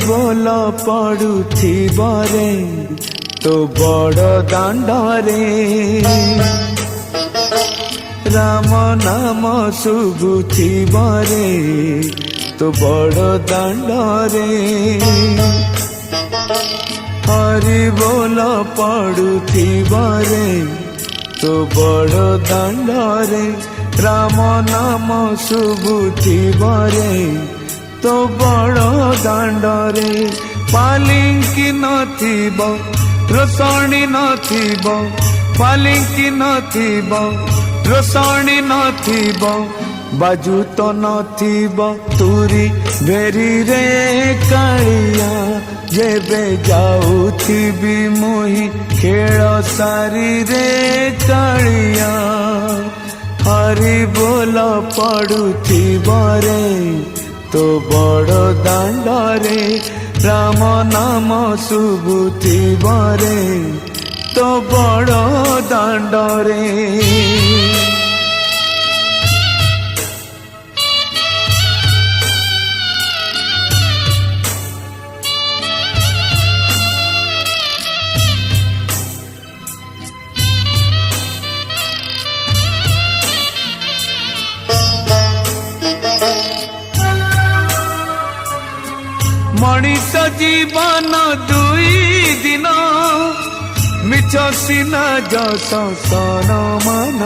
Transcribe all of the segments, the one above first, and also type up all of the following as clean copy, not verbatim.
बोल पड़ुथिबरे तो बड़ दांडरे राम नाम शुभुथिबरे तो बड़ दांडरे हरि बोल पड़ुथिबरे तो बड़ दांडरे राम नाम शुभुथिबरे तो बड़ दांडरे पालिंकी नथिब रोषणी नथिब पालिंकी नथिब रोषणी नथिब बाजू तो नथिब तुरी भेरी रे कालिया जेबे जाउथिबी मुही खेल सारी रे कालिया हरि बोल पड़ुथिबरे तो बड़ दांडरे राम नाम शुभुथिबरे तो बड़ दांडरे मनीष जीवन दुई दिन मिछ सिना जस सन मन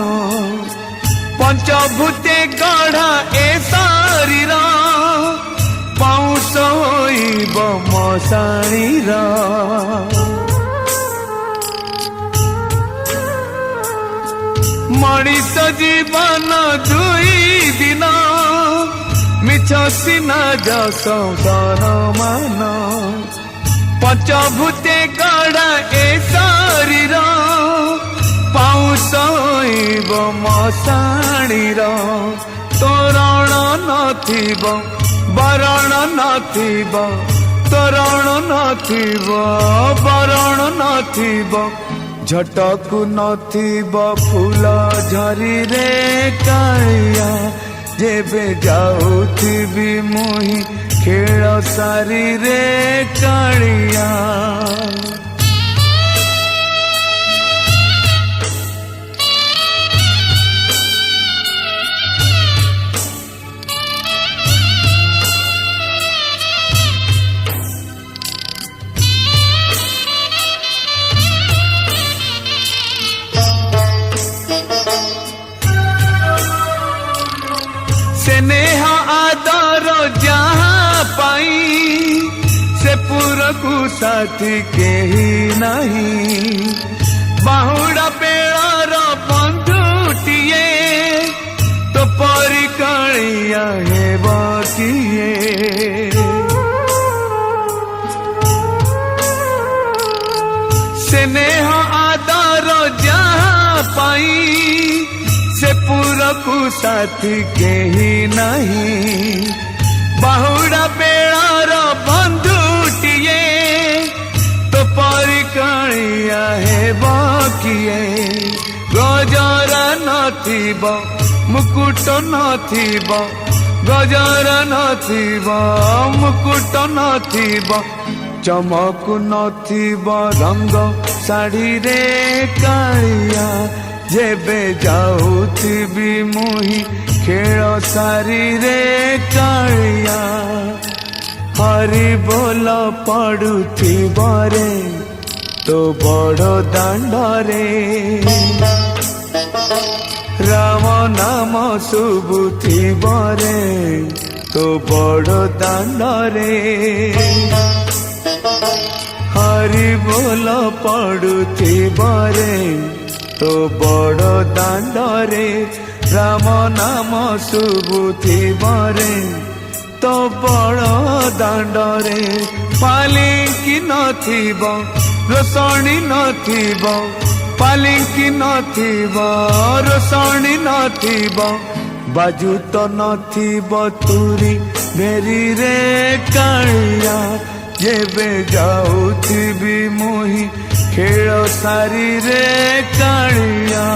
पंचभूते गढ़ा ए शरीर पाउस होइब मशाणीर मनीष जीवन दुई दिन मिछ सिना जस सन मन पंचभूते गढ़ा ए शरीर पाउस होइब मशाणीर तोरण नथिब बरण नथिब तोरण नथिब बरण नथिब झटकु नथिब फूल झरी रे कालिया जेबे जाउथिबी मुही खेल सारी रे कालिया स्नेह आदर जहाँ पाई से पुरकु साथी केही नहीं बाहुड़ा बेड़ार बंधुटिए तो परिकालिया हेब किए स्नेह आदर जहाँ पाई से पुरकु साथी केही नहीं बाहुड़ा बेड़ार बंधुटिए तो परिकालिया हेब किए गजर नथिब मुकुट नथिब गजर नथिब मुकुट नथिब चमक नथिब रंग साड़ी रे कालिया जेबे जाउथिबी मुही खेल सारी रे कालिया हरि बोल पड़ुथिबरे तो बड़ दांडरे राम नाम शुभुथिबरे तो बड़ दांडरे हरि बोल पड़ुथिबरे तो बड़ दांडरे राम नाम शुभुथिबरे तो बड़ दांडरे पालिंकी नथिब रोषणी नथिब पालिंकी नथिब रोषणी नथिब बाजू तो नथिब तुरी भेरी रे कालिया जेबे जाउथिबी मुही खेल सारी रे कालिया।